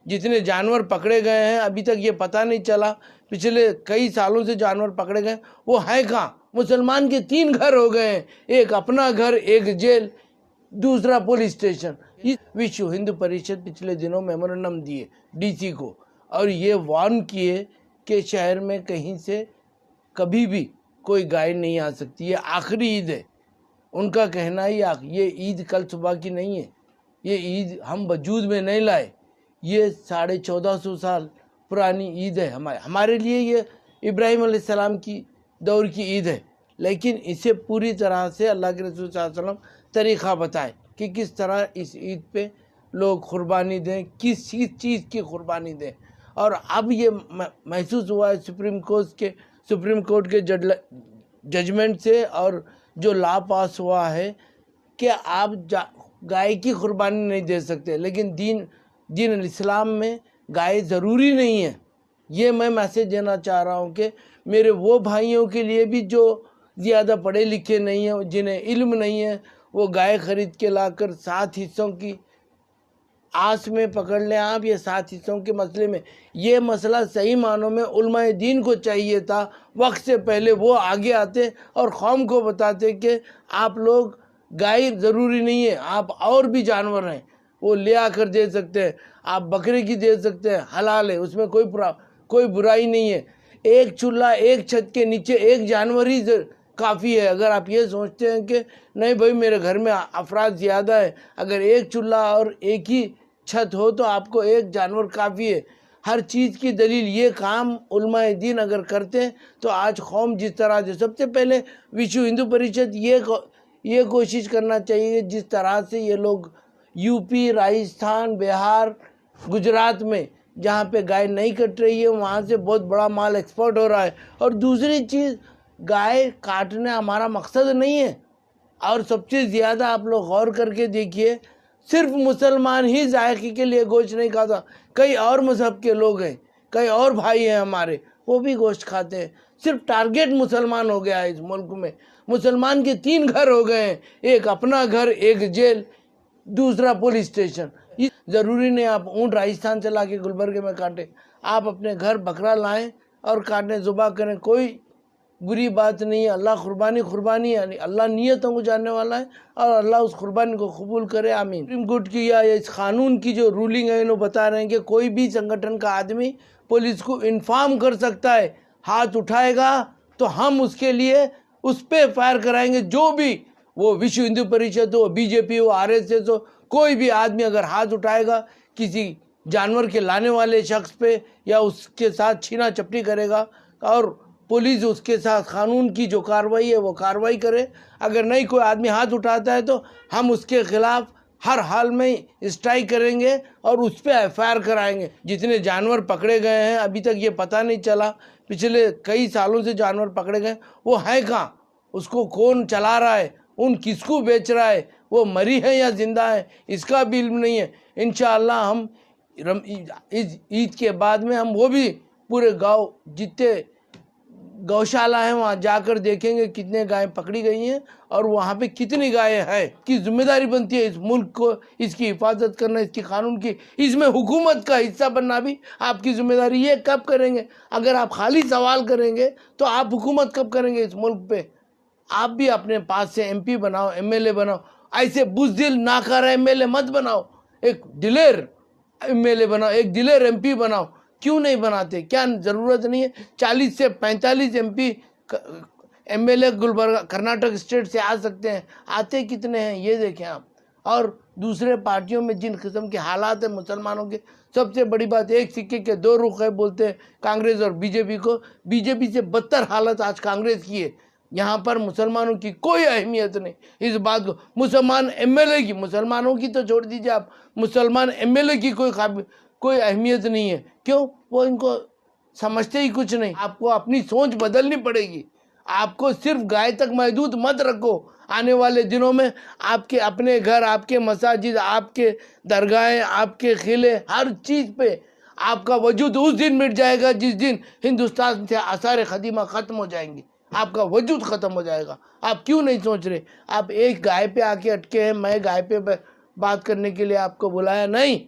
जितने जानवर पकड़े गए हैं अभी तक ये पता नहीं चला, पिछले कई सालों से जानवर पकड़े गए, वो है कहाँ? मुसलमान के 3 घर हो गए हैं, एक अपना घर, एक जेल, दूसरा पुलिस स्टेशन। विश्व हिंदू परिषद पिछले दिनों मेमोरेंडम दिए डीसी को और ये वार्न किए कि शहर में कहीं से कभी भी कोई गाय नहीं आ सकती। ये आखिरी ईद है, उनका कहना है ये ईद कल सुबह की नहीं है, ये ईद हम वजूद में नहीं लाए, ये 1450 साल पुरानी ईद है। हमारे लिए ये इब्राहिम अलैहिस्सलाम की दौर की ईद है, लेकिन इसे पूरी तरह से अल्लाह के रसूल सल्लल्लाहु अलैहि वसल्लम तरीक़ा बताए कि किस तरह इस ईद पे लोग कुर्बानी दें, किस चीज़ की कुर्बानी दें। और अब ये महसूस हुआ है सुप्रीम कोर्ट के जजमेंट से और जो लॉ पास हुआ है कि आप गाय की कुर्बानी नहीं दे सकते, लेकिन दीन इस्लाम में गाय ज़रूरी नहीं है। ये मैं मैसेज देना चाह रहा हूँ कि मेरे वो भाइयों के लिए भी जो ज़्यादा पढ़े लिखे नहीं हैं, जिन्हें इल्म नहीं है, वो गाय ख़रीद के लाकर 7 हिस्सों की आस में पकड़ लें आप। ये 7 हिस्सों के मसले में ये मसला सही मानों में उलमाए दीन को चाहिए था, वक्त से पहले वो आगे आते और कौम को बताते कि आप लोग गाय ज़रूरी नहीं है, आप और भी जानवर हैं वो ले आकर दे सकते हैं, आप बकरे की दे सकते हैं, हलाल है, उसमें कोई बुराई नहीं है। एक चूल्हा, एक छत के नीचे एक जानवर ही काफ़ी है। अगर आप ये सोचते हैं कि नहीं भाई मेरे घर में अफराद ज़्यादा है, अगर एक चूल्हा और एक ही छत हो तो आपको एक जानवर काफ़ी है। हर चीज़ की दलील ये काम उलमाए दीन अगर करते हैं तो आज कौम जिस तरह से, सबसे पहले विश्व हिंदू परिषद ये कोशिश करना चाहिए जिस तरह से ये लोग यूपी, राजस्थान, बिहार, गुजरात में जहाँ पे गाय नहीं कट रही है वहाँ से बहुत बड़ा माल एक्सपोर्ट हो रहा है। और दूसरी चीज़, गाय काटना हमारा मकसद नहीं है। और सबसे ज़्यादा आप लोग गौर करके देखिए, सिर्फ मुसलमान ही जायके के लिए गोश्त नहीं खाता, कई और मज़हब के लोग हैं, कई और भाई हैं हमारे, वो भी गोश्त खाते हैं। सिर्फ टारगेट मुसलमान हो गया है इस मुल्क में। मुसलमान के 3 घर हो गए हैं, एक अपना घर, एक जेल, दूसरा पुलिस स्टेशन। ये ज़रूरी नहीं आप ऊँट राजस्थान से ला के गुलबर्गे में काटें, आप अपने घर बकरा लाएं और काटें, ज़ुबा करें, कोई बुरी बात नहीं है। अल्लाह कुर्बानी यानी अल्लाह नीयतों को जानने वाला है और अल्लाह उस कुर्बानी को कबूल करे, आमीन। सुप्रीम कोर्ट की या इस कानून की जो रूलिंग है इन्होंने बता रहे हैं कि कोई भी संगठन का आदमी पुलिस को इन्फॉर्म कर सकता है, हाथ उठाएगा तो हम उसके लिए उस पर फायर कराएंगे। जो भी, वो विश्व हिंदू परिषद हो, बीजेपी हो, RSS हो, कोई भी आदमी अगर हाथ उठाएगा किसी जानवर के लाने वाले शख्स पे या उसके साथ छीना झपटी करेगा और पुलिस उसके साथ कानून की जो कार्रवाई है वो कार्रवाई करे। अगर नहीं कोई आदमी हाथ उठाता है तो हम उसके खिलाफ हर हाल में स्ट्राइक करेंगे और उस पर FIR कराएंगे। जितने जानवर पकड़े गए हैं अभी तक ये पता नहीं चला, पिछले कई सालों से जानवर पकड़े गए, वो है कहाँ? उसको कौन चला रहा है, उन किसको बेच रहा है, वो मरी है या जिंदा है, इसका भी इल्म नहीं है। इंशाअल्लाह हम इस ईद के बाद में हम वो भी पूरे गांव जितने गौशाला है वहाँ जाकर देखेंगे कितने गायें पकड़ी गई हैं और वहाँ पे कितनी गायें हैं। की जिम्मेदारी बनती है इस मुल्क को इसकी हिफाजत करना, इसकी कानून की, इसमें हुकूमत का हिस्सा बनना भी आपकी जिम्मेदारी। ये कब करेंगे? अगर आप खाली सवाल करेंगे तो आप हुकूमत कब करेंगे इस मुल्क पे? आप भी अपने पास से MP बनाओ, MLA बनाओ, ऐसे बुज़दिल नाकारा MLA मत बनाओ, एक दिलेर MLA बनाओ, एक दिलेर MP बनाओ। क्यों नहीं बनाते? क्या ज़रूरत नहीं है? 40 से 45 MP MLA Gulbarga Karnataka state से आ सकते हैं, आते कितने हैं ये देखें आप। और दूसरे पार्टियों में जिन किस्म के हालात हैं मुसलमानों के, सबसे बड़ी बात, एक सिक्के के 2 रुख है बोलते हैं कांग्रेस और बीजेपी को। बीजेपी से बदतर हालत आज कांग्रेस की है। यहाँ पर मुसलमानों की कोई अहमियत नहीं। इस बात को मुसलमान MLA की, मुसलमानों की तो छोड़ दीजिए आप, मुसलमान MLA की कोई अहमियत नहीं है। क्यों? वो इनको समझते ही कुछ नहीं। आपको अपनी सोच बदलनी पड़ेगी। आपको सिर्फ गाय तक महदूद मत रखो। आने वाले दिनों में आपके अपने घर, आपके मसाजिद, आपके दरगाहें, आपके किले, हर चीज़ पे आपका वजूद उस दिन मिट जाएगा जिस दिन हिंदुस्तान से आसार क़दीमा ख़त्म हो जाएंगी, आपका वजूद ख़त्म हो जाएगा। आप क्यों नहीं सोच रहे? आप एक गाय पे आके अटके हैं। मैं गाय पे बात करने के लिए आपको बुलाया नहीं,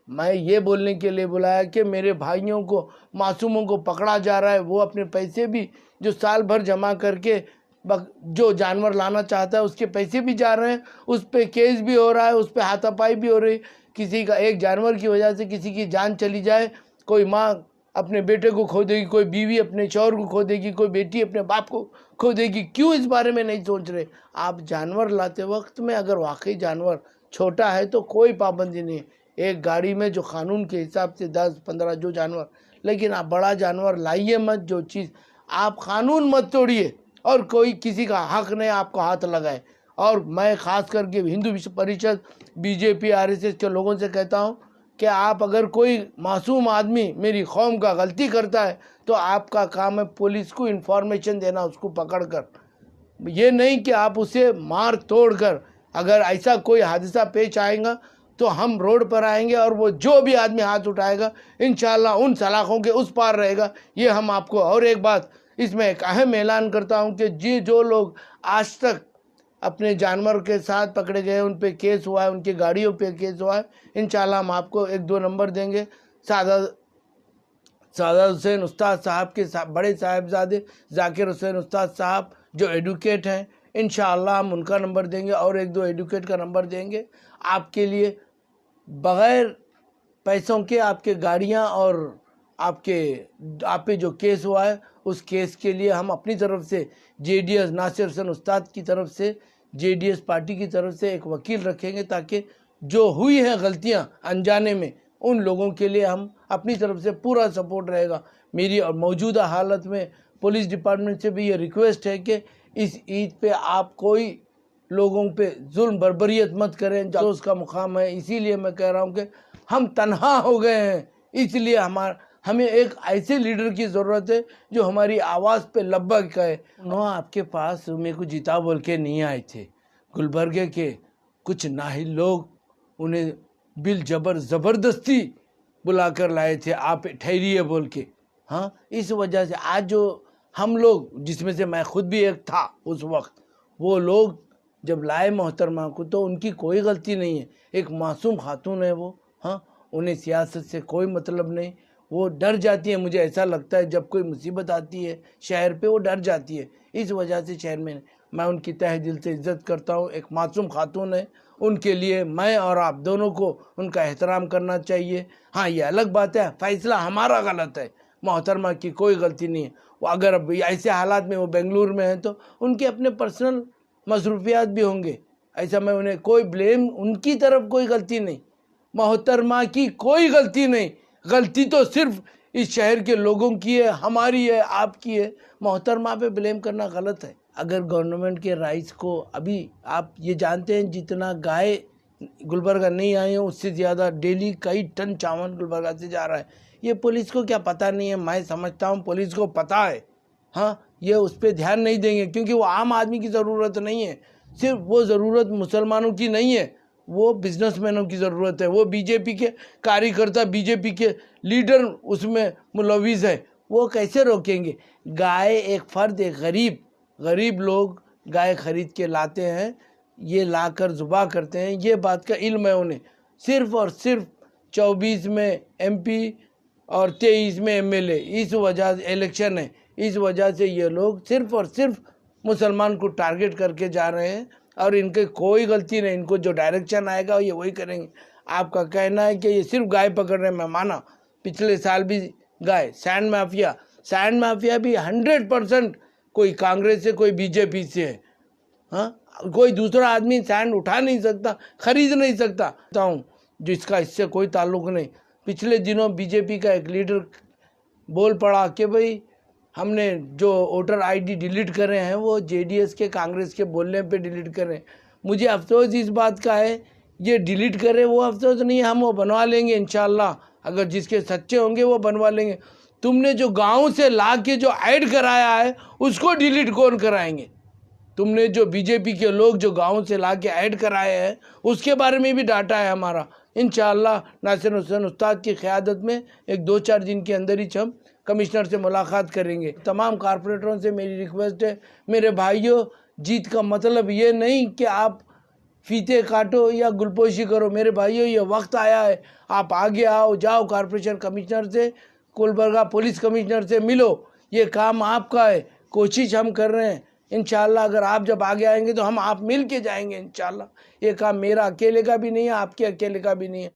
मैं ये बोलने के लिए बुलाया कि मेरे भाइयों को, मासूमों को पकड़ा जा रहा है। वो अपने पैसे भी जो साल भर जमा करके जो जानवर लाना चाहता है उसके पैसे भी जा रहे हैं, उस पर केस भी हो रहा है, उस पर हाथापाई भी हो रही। किसी का एक जानवर की वजह से किसी की जान चली जाए, कोई माँ अपने बेटे को खो देगी, कोई बीवी अपने शौहर को खो देगी, कोई बेटी अपने बाप को खो देगी। क्यों इस बारे में नहीं सोच रहे? आप जानवर लाते वक्त में अगर वाकई जानवर छोटा है तो कोई पाबंदी नहीं है, एक गाड़ी में जो कानून के हिसाब से 10-15 जो जानवर, लेकिन आप बड़ा जानवर लाइए मत। जो चीज़ आप कानून मत तोड़िए और कोई किसी का हक नहीं आपको हाथ लगाए। और मैं खास करके हिंदू विश्व परिषद, बीजेपी, आरएसएस के लोगों से कहता हूँ कि आप अगर कोई मासूम आदमी मेरी कौम का गलती करता है तो आपका काम है पुलिस को इन्फॉर्मेशन देना, उसको पकड़कर, ये नहीं कि आप उसे मार तोड़ कर। अगर ऐसा कोई हादसा पेश आएगा तो हम रोड पर आएंगे और वो जो भी आदमी हाथ उठाएगा इंशाल्लाह उन सलाखों के उस पार रहेगा। ये हम आपको, और एक बात इसमें एक अहम ऐलान करता हूँ कि जो लोग आज तक अपने जानवर के साथ पकड़े गए, उन पे केस हुआ है, उनकी गाड़ियों पे केस हुआ है, इंशाल्लाह हम आपको 1-2 नंबर देंगे। सादात हुसैन उस्ताद साहब के बड़े साहिबजादे जाकिर हुसैन उस्ताद साहब जो एडवोकेट हैं, इंशाल्लाह हम उनका नंबर देंगे और 1-2 एडवोकेट का नंबर देंगे आपके लिए। बग़ैर पैसों के आपके गाड़ियां और आप पे जो केस हुआ है उस केस के लिए हम अपनी तरफ से जेडीएस नासिर हुसैन उस्ताद की तरफ से, जेडीएस पार्टी की तरफ से एक वकील रखेंगे ताकि जो हुई है गलतियां अनजाने में, उन लोगों के लिए हम अपनी तरफ से पूरा सपोर्ट रहेगा। मेरी और मौजूदा हालत में पुलिस डिपार्टमेंट से भी ये रिक्वेस्ट है कि इस ईद पे आप कोई लोगों पे जुल्म बर्बरियत मत करें, जो उसका मुकाम है। इसीलिए मैं कह रहा हूँ कि हम तन्हा हो गए हैं, इसलिए हमें एक ऐसे लीडर की ज़रूरत है जो हमारी आवाज़ पे लब्बक कहे। उन्होंने आपके पास मेरे को जीता बोल के नहीं आए थे, गुलबर्गे के कुछ नाहिल लोग उन्हें बिल ज़बरदस्ती बुला कर लाए थे, आप ठहरिए बोल के। हाँ, इस वजह से आज जो हम लोग, जिसमें से मैं खुद भी एक था उस वक्त, वो लोग जब लाए मोहतरमा को तो उनकी कोई गलती नहीं है, एक मासूम खातून है वो। हाँ, उन्हें सियासत से कोई मतलब नहीं, वो डर जाती है। मुझे ऐसा लगता है जब कोई मुसीबत आती है शहर पे वो डर जाती है। इस वजह से शहर में मैं उनकी तहे दिल से इज़्ज़त करता हूँ। एक मासूम खातून है, उनके लिए मैं और आप दोनों को उनका एहतराम करना चाहिए। हाँ, ये अलग बात है फैसला हमारा गलत है, मोहतरमा की कोई गलती नहीं है। वो अगर अब ऐसे हालात में वो बेंगलुरु में हैं तो उनके अपने पर्सनल मसरूफियात भी होंगे, ऐसा मैं उन्हें कोई ब्लेम, उनकी तरफ कोई गलती नहीं, मोहतरमा की कोई गलती नहीं। गलती तो सिर्फ इस शहर के लोगों की है, हमारी है, आपकी है। मोहतरमा पे ब्लेम करना गलत है। अगर गवर्नमेंट के राइस को, अभी आप ये जानते हैं जितना गाय गुलबर्गा नहीं आई हो उससे ज़्यादा डेली कई टन चावल गुलबर्गा से जा रहा है। ये पुलिस को क्या पता नहीं है? मैं समझता हूँ पुलिस को पता है। हाँ, ये उस पर ध्यान नहीं देंगे क्योंकि वो आम आदमी की ज़रूरत नहीं है, सिर्फ वो ज़रूरत मुसलमानों की नहीं है, वो बिजनेसमैनों की ज़रूरत है। वो बीजेपी के कार्यकर्ता, बीजेपी के लीडर उसमें मुलविस है, वो कैसे रोकेंगे? गाय एक फ़र्द, एक गरीब लोग गाय खरीद के लाते हैं, ये लाकर ज़ुबा करते हैं, ये बात का इल्म है उन्हें। सिर्फ़ और सिर्फ 24 में MP और 23 में MLA, इस वजह से इलेक्शन है, इस वजह से ये लोग सिर्फ़ और सिर्फ मुसलमान को टारगेट करके जा रहे हैं और इनके कोई गलती नहीं। इनको जो डायरेक्शन आएगा ये वही करेंगे। आपका कहना है कि ये सिर्फ गाय पकड़ रहे हैं, मैं माना पिछले साल भी गाय, सैंड माफिया भी 100% कोई कांग्रेस से, कोई बीजेपी से है। हाँ, कोई दूसरा आदमी सैंड उठा नहीं सकता, खरीद नहीं सकता हूँ, जिसका इससे कोई ताल्लुक नहीं। पिछले दिनों बीजेपी का एक लीडर बोल पड़ा कि भाई हमने जो वोटर ID डिलीट करे हैं वो JDS के, कांग्रेस के बोलने पे डिलीट करें। मुझे अफसोस इस बात का है, ये डिलीट करे वो अफसोस नहीं है, हम वो बनवा लेंगे इंशाल्लाह। अगर जिसके सच्चे होंगे वो बनवा लेंगे। तुमने जो गांव से ला के जो ऐड कराया है उसको डिलीट कौन कराएंगे? तुमने जो बीजेपी के लोग जो गांव से ला के ऐड कराए हैं उसके बारे में भी डाटा है हमारा। इंशाल्लाह नासिर हुसैन उस्ताद की क़यादत में एक 2-4 दिन के अंदर ही हम कमिश्नर से मुलाकात करेंगे। तमाम कारपोरेटरों से मेरी रिक्वेस्ट है, मेरे भाइयों, जीत का मतलब ये नहीं कि आप फीते काटो या गुलपोशी करो। मेरे भाइयों, ये वक्त आया है, आप आगे आओ, जाओ कॉरपोरेशन कमिश्नर से, गुलबर्गा पुलिस कमिश्नर से मिलो, ये काम आपका है। कोशिश हम कर रहे हैं, इंशाल्लाह अगर आप जब आगे आएंगे तो हम आप मिल के जाएंगे इंशाल्लाह। ये काम मेरा अकेले का भी नहीं है, आपके अकेले का भी नहीं है।